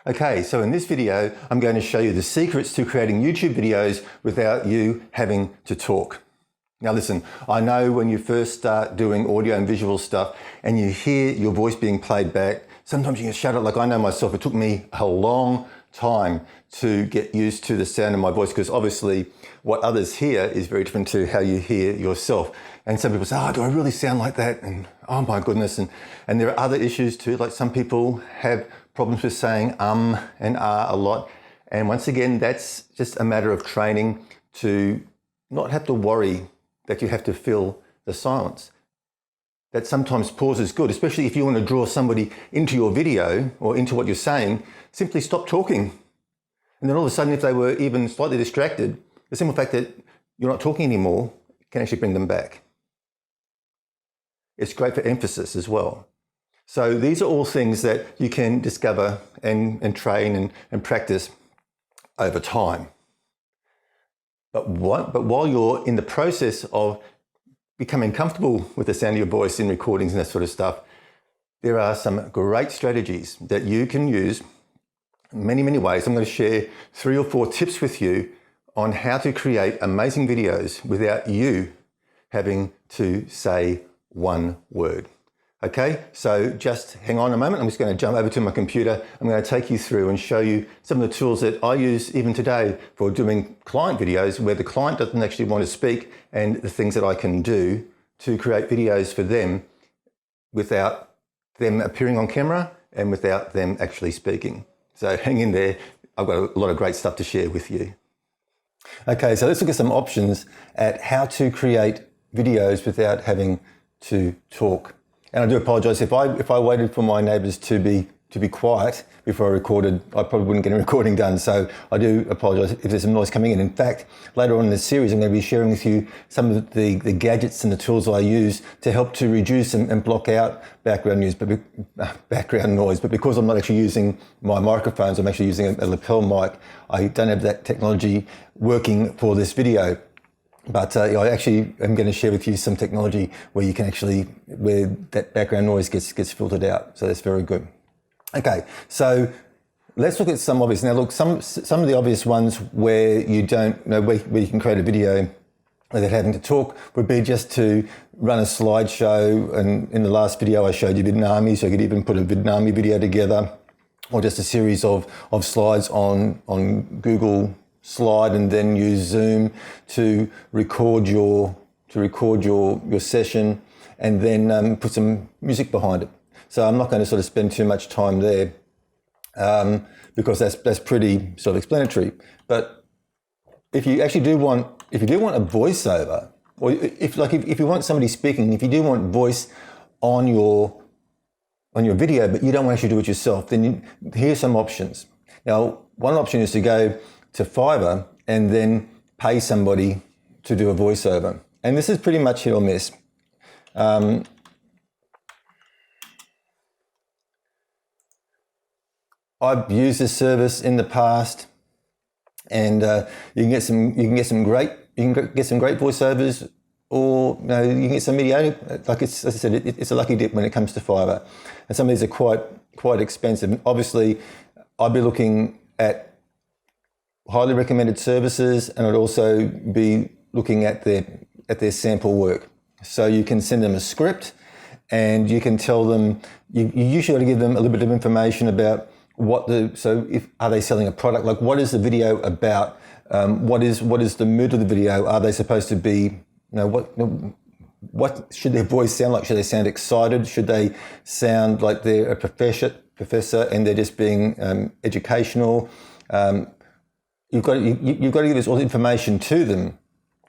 Okay, so in this video, I'm going to show you the secrets to creating YouTube videos without you having to talk. Now listen, I know when you first start doing audio and visual stuff and you hear your voice being played back, sometimes you can shut it. Like I know myself, it took me a long time to get used to the sound of my voice, because obviously what others hear is very different to how you hear yourself. And some people say, oh, do I really sound like that? And oh my goodness. And there are other issues too, like some people have problems with saying and a lot. And once again, that's just a matter of training to not have to worry that you have to fill the silence. That sometimes pause is good, especially if you want to draw somebody into your video or into what you're saying. Simply stop talking. And then all of a sudden, if they were even slightly distracted, the simple fact that you're not talking anymore can actually bring them back. It's great for emphasis as well. So these are all things that you can discover and train and practice over time. But while you're in the process of becoming comfortable with the sound of your voice in recordings and that sort of stuff, there are some great strategies that you can use in many, many ways. I'm going to share 3 or 4 tips with you on how to create amazing videos without you having to say one word. Okay, so just hang on a moment. I'm just going to jump over to my computer. I'm going to take you through and show you some of the tools that I use even today for doing client videos where the client doesn't actually want to speak, and the things that I can do to create videos for them without them appearing on camera and without them actually speaking. So hang in there. I've got a lot of great stuff to share with you. Okay, so let's look at some options at how to create videos without having to talk. And I do apologise if I waited for my neighbours to be quiet before I recorded, I probably wouldn't get a recording done. So I do apologise if there's some noise coming in. In fact, later on in the series, I'm going to be sharing with you some of the gadgets and the tools I use to help to reduce and block out background noise. But because I'm not actually using my microphones, I'm actually using a lapel mic. I don't have that technology working for this video. But I actually am going to share with you some technology where you can actually, where that background noise gets filtered out. So that's very good. Okay, so let's look at some obvious. Now look, some of the obvious ones where you don't know where you can create a video without having to talk would be just to run a slideshow. And in the last video I showed you Vietnamese, so you could even put a Vietnamese video together, or just a series of slides on Google Slide, and then use Zoom to record your session, and then put some music behind it. So I'm not going to sort of spend too much time there because that's pretty self-explanatory. But if you actually do want a voiceover, or if you want somebody speaking, if you do want voice on your video, but you don't want to actually do it yourself, then here's some options. Now, one option is to go to Fiverr and then pay somebody to do a voiceover. And this is pretty much hit or miss. I've used this service in the past, and you can get some great voiceovers, or you can get some mediocre. Like as I said, it's a lucky dip when it comes to Fiverr, and some of these are quite expensive. Obviously, I'd be looking at highly recommended services, and I'd also be looking at their sample work. So you can send them a script, and you can tell them, you usually ought to give them a little bit of information about are they selling a product? Like, what is the video about? What is the mood of the video? Are they supposed to be, what should their voice sound like? Should they sound excited? Should they sound like they're a professor and they're just being educational? You've got to give this all the information to them,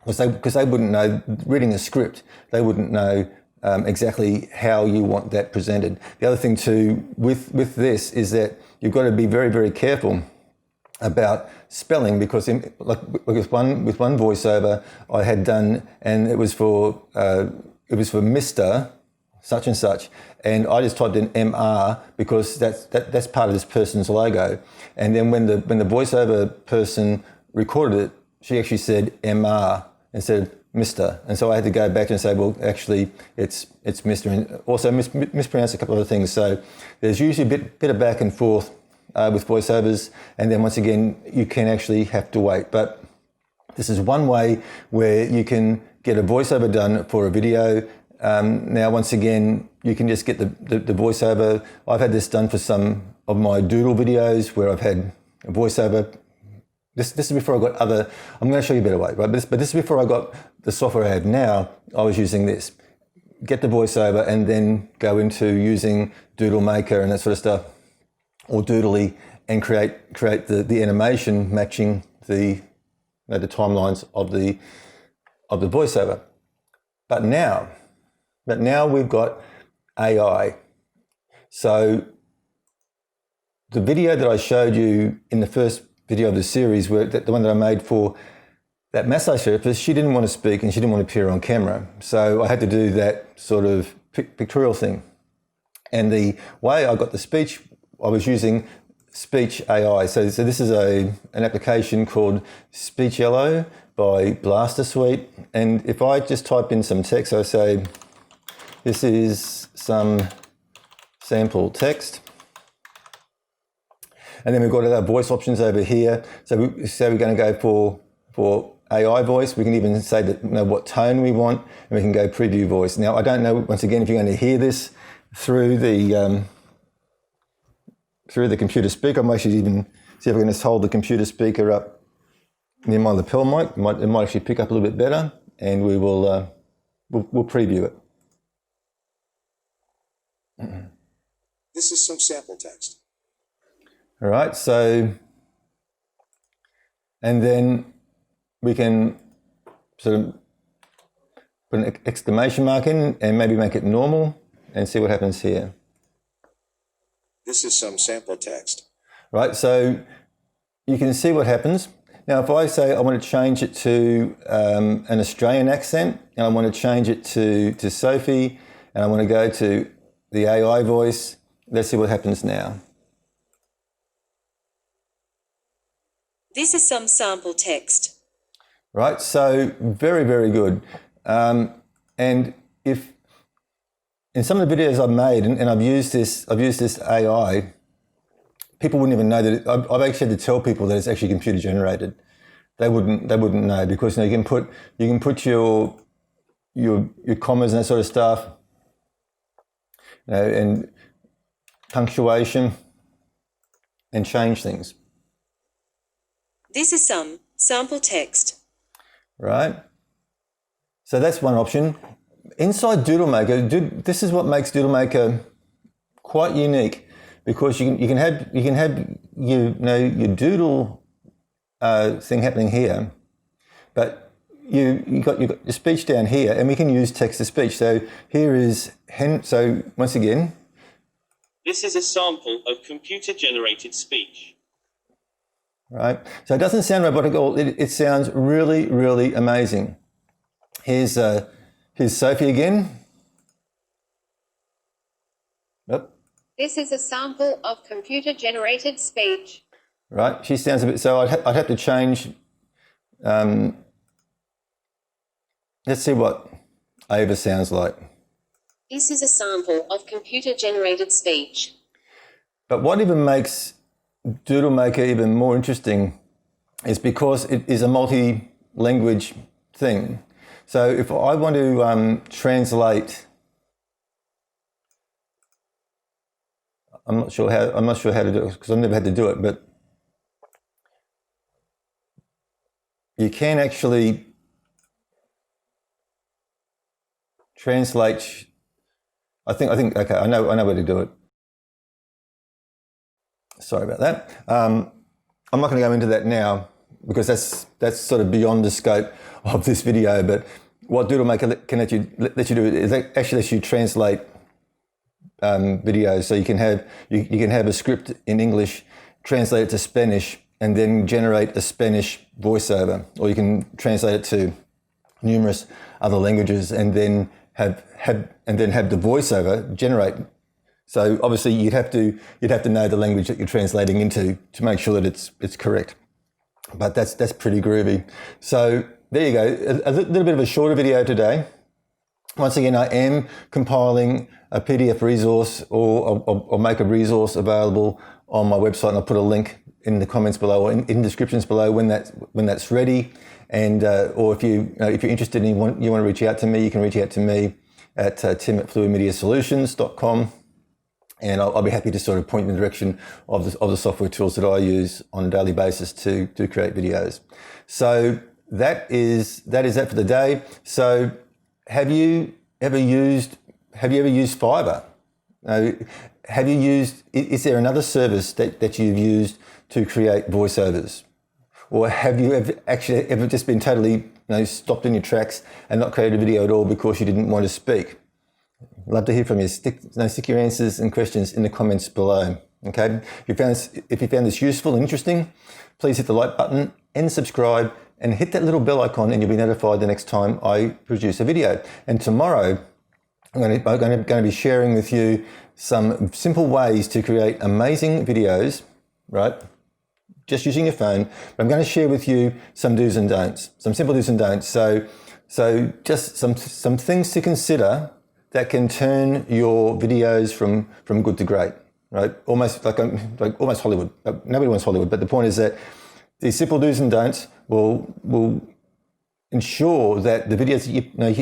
because they wouldn't know, reading a script, they wouldn't know exactly how you want that presented. The other thing too with this is that you've got to be very, very careful about spelling, because with one voiceover I had done, and it was for Mr. such and such, and I just typed in MR because that's part of this person's logo. And then when the voiceover person recorded it, she actually said MR instead of Mr. And so I had to go back and say, well, actually it's Mr. and also mispronounced a couple of other things. So there's usually a bit of back and forth with voiceovers, and then once again, you can actually have to wait. But this is one way where you can get a voiceover done for a video. Now, once again, you can just get the voiceover. I've had this done for some of my doodle videos where I've had a voiceover. This is before I got other, I'm going to show you a better way, right? But this is before I got the software I have now. I was using this. Get the voiceover and then go into using Doodle Maker and that sort of stuff, or Doodly, and create the animation matching the timelines of the voiceover. But now we've got AI. So the video that I showed you in the first video of the series, where the one that I made for that massage therapist, she didn't want to speak and she didn't want to appear on camera. So I had to do that sort of pictorial thing. And the way I got the speech, I was using speech AI. So this is an application called Speech Yellow by Blaster Suite. And if I just type in some text, I say, this is some sample text. And then we've got our voice options over here. So we're going to go for AI voice. We can even say that, what tone we want, and we can go preview voice. Now, I don't know, once again, if you're going to hear this through the computer speaker. I might actually even see if I can just hold the computer speaker up near my lapel mic. It might actually pick up a little bit better, and we will we'll preview it. This is some sample text. All right, so, and then we can sort of put an exclamation mark in and maybe make it normal and see what happens here. This is some sample text. Right, so you can see what happens. Now, if I say I want to change it to an Australian accent, and I want to change it to Sophie, and I want to go to the AI voice, let's see what happens now. This is some sample text. Right, so very, very good. And if in some of the videos I've made, and I've used this AI, people wouldn't even know that I've actually had to tell people that it's actually computer generated. They wouldn't know, because you can put your commas and that sort of stuff, and punctuation, and change things. This is some sample text. Right? So that's one option. Inside Doodle Maker, this is what makes Doodle Maker quite unique, because you can have your doodle thing happening here, but you got your speech down here, and we can use text to speech. So here is so once again, this is a sample of computer-generated speech. Right, so it doesn't sound robotic at all. It sounds really, really amazing. Here's Sophie again. Yep. This is a sample of computer-generated speech. Right, she sounds a bit. So I'd have to change. Let's see what Ava sounds like. This is a sample of computer-generated speech. But what even makes Doodle Maker even more interesting is because it is a multi-language thing. So if I want to translate, I'm not sure how to do it, because I've never had to do it, but you can actually translate. I think okay, I know where to do it. Sorry about that. I'm not going to go into that now, because that's sort of beyond the scope of this video. But what Doodle Maker can let you do is actually let you translate videos. So you can have a script in English, translate it to Spanish, and then generate a Spanish voiceover, or you can translate it to numerous other languages, and then have the voiceover generate. So obviously you'd have to know the language that you're translating into to make sure that it's correct. But that's pretty groovy. So there you go, a little bit of a shorter video today. Once again, I am compiling a PDF resource or make a resource available on my website, and I'll put a link in the comments below or in descriptions below when that's ready. And or if you're interested and you want to reach out to me, you can reach out to me at tim@fluidmediasolutions.com, and I'll be happy to sort of point in the direction of the software tools that I use on a daily basis to create videos. So that is that for the day. So have you ever used Fiverr? Is there another service that you've used to create voiceovers? Or have you ever just been totally stopped in your tracks and not created a video at all because you didn't want to speak? Love to hear from you. Stick your answers and questions in the comments below. Okay. If you found this useful and interesting, please hit the like button and subscribe and hit that little bell icon, and you'll be notified the next time I produce a video. And tomorrow, I'm going to be sharing with you some simple ways to create amazing videos, right? Just using your phone. But I'm going to share with you some do's and don'ts, some simple do's and don'ts. So just some things to consider that can turn your videos from good to great, right? Almost like almost Hollywood. Nobody wants Hollywood, but the point is that these simple do's and don'ts will ensure that the videos that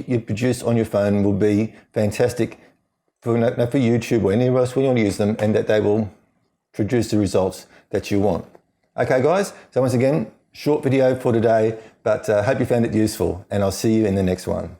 you produce on your phone will be fantastic for YouTube or anywhere else when you want to use them, and that they will produce the results that you want. Okay, guys. So once again, short video for today, but hope you found it useful, and I'll see you in the next one.